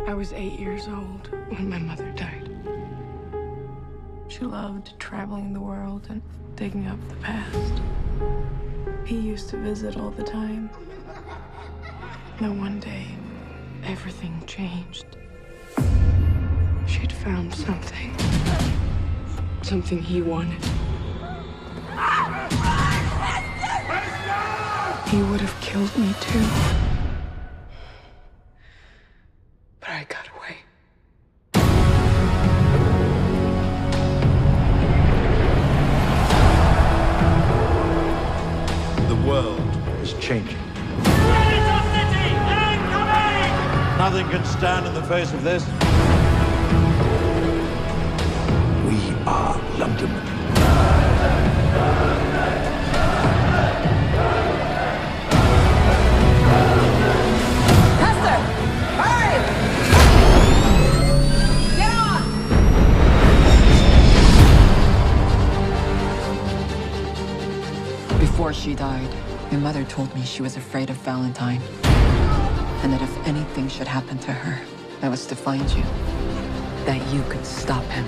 I was 8 years old when my mother died. She loved traveling the world and digging up the past. He used to visit all the time. Then one day, everything changed. She'd found something. Something he wanted. He would have killed me too. But I got away. The world is changing. Nothing can stand in the face of this. We are London. Hester! Hurry! Get on! Before she died, your mother told me she was afraid of Valentine. And that if anything should happen to her, I was to find you. That you could stop him.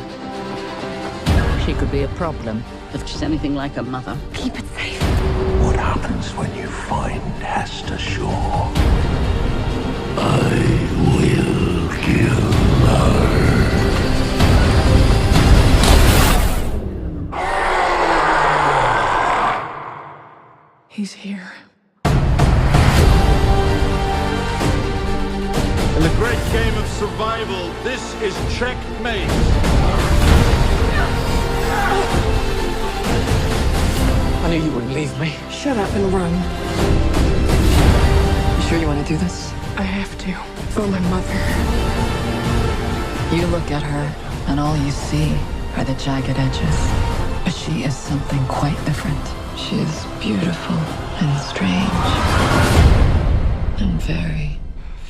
She could be a problem if she's anything like her mother. Keep it safe. What happens when you find Hester Shaw? I will kill her. He's here. In the great game of survival, this is checkmate. I knew you wouldn't leave me. Shut up and run. You sure you want to do this? I have to. For my mother. You look at her, and all you see are the jagged edges. But she is something quite different. She is beautiful and strange. And very,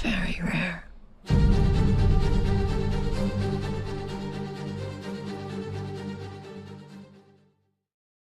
very rare.